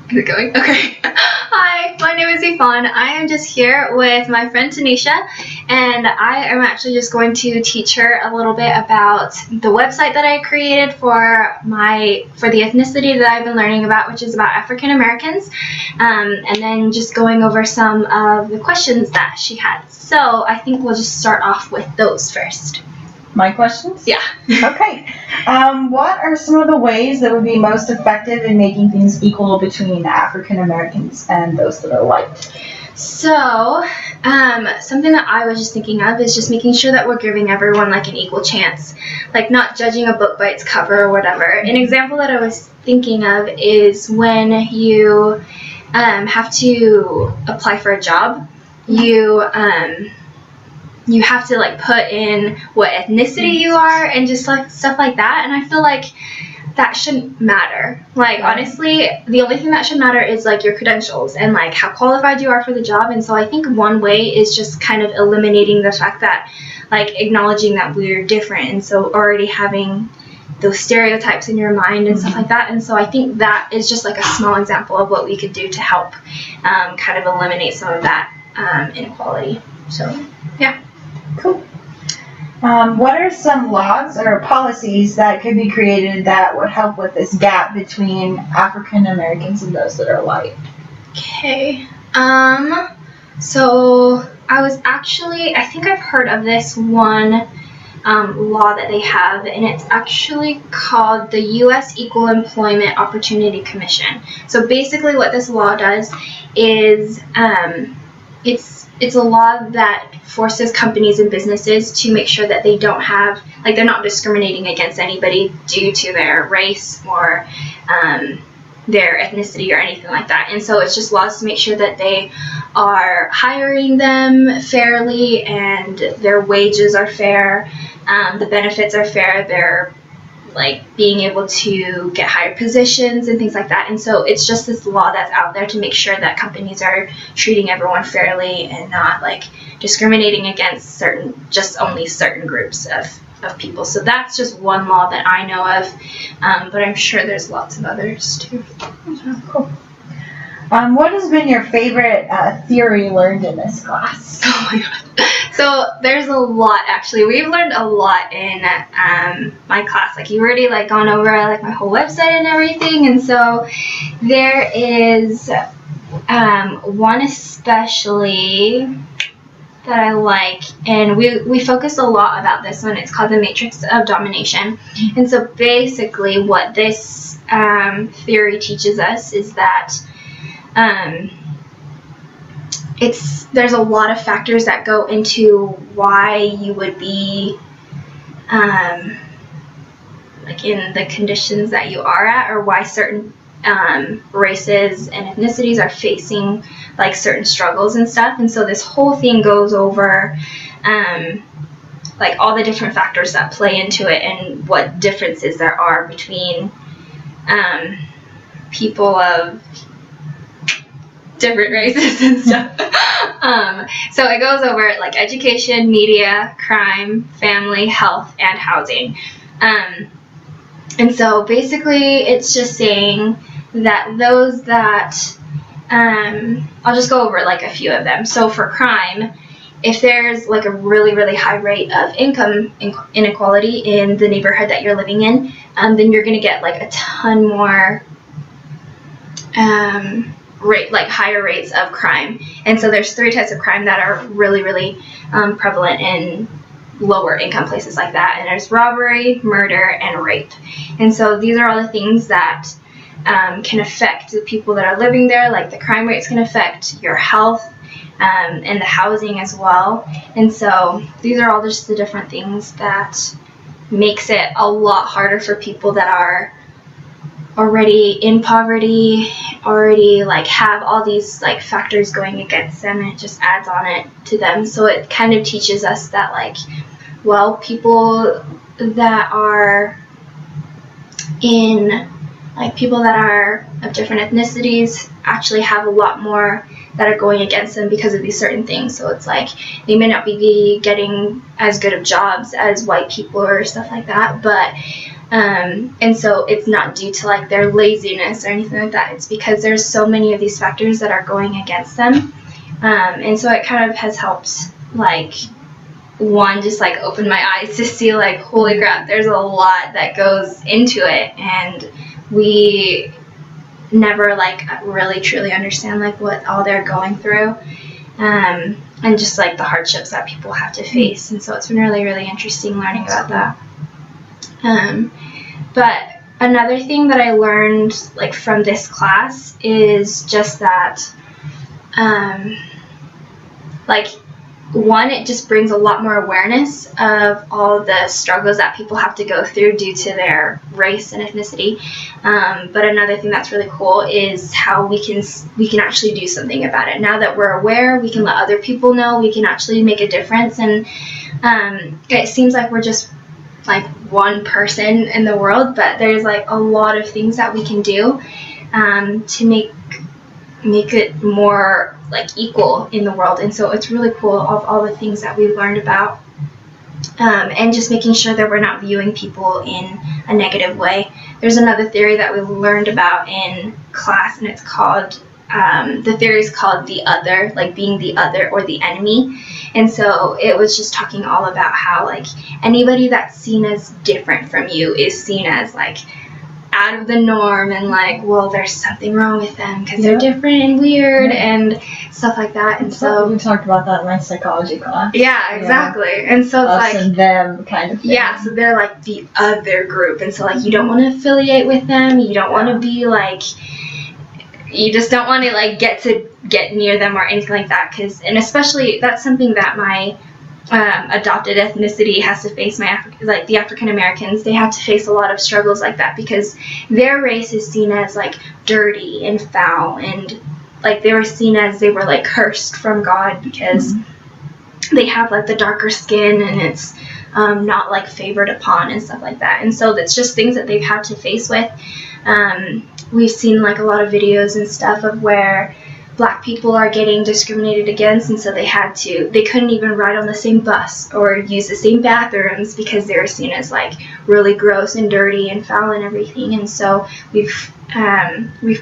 Is it going? Okay. Hi, my name is Yvonne. I am just here with my friend Tanisha, and I am actually just going to teach her a little bit about the website that I created for the ethnicity that I've been learning about, which is about African Americans, and then just going over some of the questions that she had. So I think we'll just start off with those first. My questions? Yeah. Okay. What are some of the ways that would be most effective in making things equal between African Americans and those that are white? So, something that I was just thinking of is just making sure that we're giving everyone like an equal chance, like not judging a book by its cover or whatever. An example that I was thinking of is when you have to apply for a job, you have to like put in what ethnicity you are and just like stuff like that. And I feel like that shouldn't matter. Like, honestly, the only thing that should matter is like your credentials and like how qualified you are for the job. And so I think one way is just kind of eliminating the fact that, like, acknowledging that we're different, and so already having those stereotypes in your mind and stuff like that. And so I think that is just like a small example of what we could do to help kind of eliminate some of that inequality. So yeah. Cool. What are some laws or policies that could be created that would help with this gap between African Americans and those that are white? Okay. So I think I've heard of this one law that they have, and it's actually called the U.S. Equal Employment Opportunity Commission. So basically what this law does is it's a law that forces companies and businesses to make sure that they don't have, like, they're not discriminating against anybody due to their race or their ethnicity or anything like that. And so it's just laws to make sure that they are hiring them fairly and their wages are fair, the benefits are fair, they're like being able to get higher positions and things like that. And so it's just this law that's out there to make sure that companies are treating everyone fairly and not like discriminating against only certain groups of people. So that's just one law that I know of, but I'm sure there's lots of others too. Cool. What has been your favorite theory learned in this class? Oh my god. So there's a lot, actually. We've learned a lot in my class. Like, you've already like gone over like my whole website and everything. And so there is one especially that I like, and we focused a lot about this one. It's called the Matrix of Domination. And so basically what this theory teaches us is that there's a lot of factors that go into why you would be like in the conditions that you are at, or why certain races and ethnicities are facing like certain struggles and stuff. And so this whole thing goes over like all the different factors that play into it and what differences there are between people of different races and stuff. So it goes over like education, media, crime, family, health, and housing. And so basically it's just saying that those that I'll just go over like a few of them. So for crime, if there's like a really, really high rate of income inequality in the neighborhood that you're living in, then you're going to get like a ton more higher rates of crime. And so there's 3 types of crime that are really, really prevalent in lower income places like that. And there's robbery, murder, and rape. And so these are all the things that can affect the people that are living there. Like the crime rates can affect your health and the housing as well. And so these are all just the different things that makes it a lot harder for people that are already in poverty, already like have all these like factors going against them, and it just adds on it to them. So it kind of teaches us that, like, well, people that are of different ethnicities actually have a lot more that are going against them because of these certain things. So it's like they may not be getting as good of jobs as white people or stuff like that, but And so it's not due to like their laziness or anything like that. It's because there's so many of these factors that are going against them. And so it kind of has helped, like, one, just like open my eyes to see like, holy crap, there's a lot that goes into it, and we never like really truly understand like what all they're going through, and just like the hardships that people have to face. And so it's been really, really interesting learning about that. But another thing that I learned like from this class is just that like, one, it just brings a lot more awareness of all the struggles that people have to go through due to their race and ethnicity. But another thing that's really cool is how we can actually do something about it. Now that we're aware, we can let other people know, we can actually make a difference. And it seems like we're just like one person in the world, but there's like a lot of things that we can do to make it more like equal in the world. And so it's really cool of all the things that we've learned about, and just making sure that we're not viewing people in a negative way. There's another theory that we learned about in class, and it's called the theory is called the other, like being the other or the enemy. And so it was just talking all about how like anybody that's seen as different from you is seen as like out of the norm, and like, well, there's something wrong with them because they're different and weird and stuff like that. And so we talked about that in my psychology class. Yeah, exactly. Yeah. And so it's us like and them kind of thing. Yeah, so they're like the other group, and so like you don't want to affiliate with them, you don't want to be like, you just don't want to like get near them or anything like that, and especially that's something that my adopted ethnicity has to face. Like the African Americans, they have to face a lot of struggles like that because their race is seen as like dirty and foul, and like they were seen as they were like cursed from God because they have like the darker skin, and it's not like favored upon and stuff like that. And so that's just things that they've had to face with. We've seen like a lot of videos and stuff of where Black people are getting discriminated against, and so they couldn't even ride on the same bus or use the same bathrooms because they were seen as like really gross and dirty and foul and everything. And so we've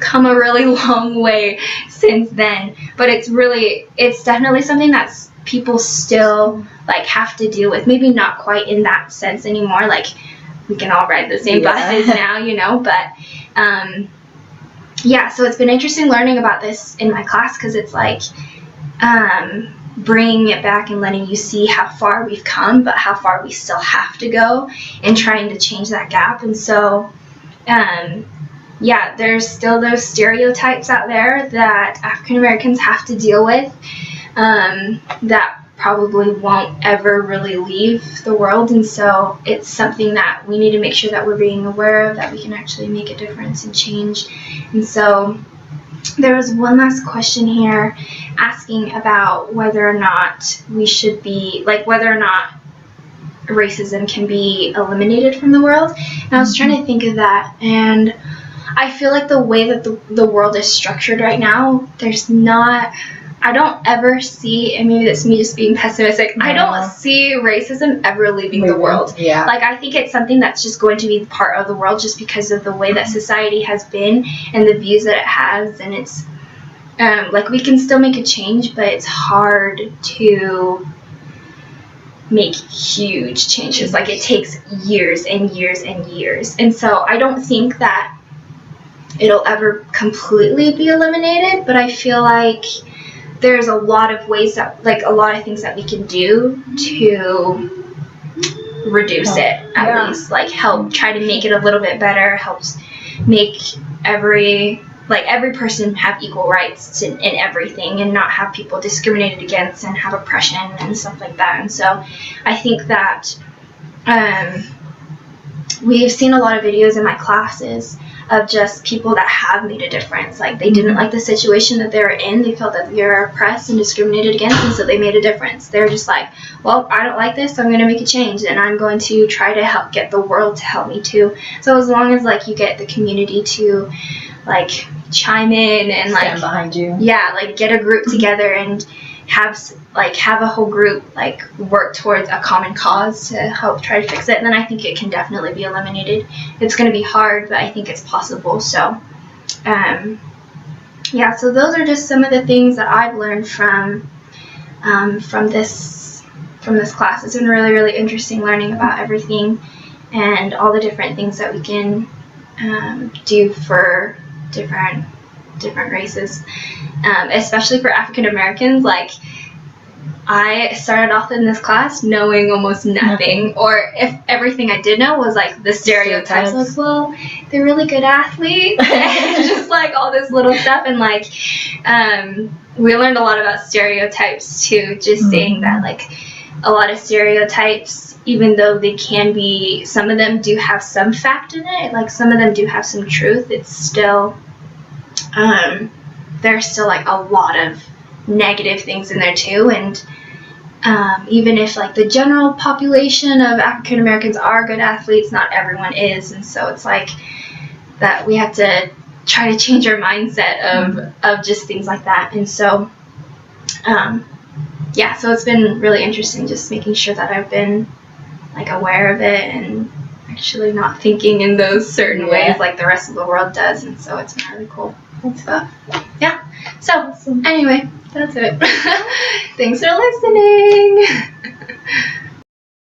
come a really long way since then, but it's definitely something that's people still like have to deal with. Maybe not quite in that sense anymore, like we can all ride the same buses now, but yeah, so it's been interesting learning about this in my class because it's like bringing it back and letting you see how far we've come, but how far we still have to go, and trying to change that gap. And so, yeah, there's still those stereotypes out there that African Americans have to deal with that probably won't ever really leave the world. And so it's something that we need to make sure that we're being aware of, that we can actually make a difference and change. And so there was one last question here asking about whether or not we should be, like whether or not racism can be eliminated from the world. And I was trying to think of that, and I feel like the way that the world is structured right now, I don't ever see, and maybe that's me just being pessimistic, I don't see racism ever leaving the world. Yeah. Like, I think it's something that's just going to be part of the world just because of the way that society has been and the views that it has. And it's, like, we can still make a change, but it's hard to make huge changes. Like, it takes years and years and years. And so I don't think that it'll ever completely be eliminated, but I feel like there's a lot of ways that, like, a lot of things that we can do to reduce it, at least. Like, help try to make it a little bit better, helps make every person have equal rights in everything, and not have people discriminated against and have oppression and stuff like that. And so I think that we've seen a lot of videos in my classes of just people that have made a difference. Like, they didn't like the situation that they were in. They felt that they were oppressed and discriminated against, and so they made a difference. They're just like, well, I don't like this, so I'm going to make a change, and I'm going to try to help get the world to help me too. So as long as, like, you get the community to, like, chime in and, like, stand behind you. Yeah, like, get a group together and have a whole group work towards a common cause to help try to fix it, then I think it can definitely be eliminated. It's going to be hard, but I think it's possible. So so those are just some of the things that I've learned from this class. It's been really, really interesting learning about everything and all the different things that we can do for different races, especially for African Americans. I started off in this class knowing almost nothing, or if everything I did know was the stereotypes. I was, well, they're really good athletes, just all this little stuff, and we learned a lot about stereotypes too, just saying that a lot of stereotypes, even though they can be, some of them do have some fact in it, some of them do have some truth, it's still, there's still a lot of negative things in there too, and even if the general population of African Americans are good athletes, not everyone is, and so it's that we have to try to change our mindset of just things like that. And so so it's been really interesting just making sure that I've been aware of it and actually not thinking in those certain ways like the rest of the world does, and so it's been really cool. So anyway, that's it. Thanks for listening.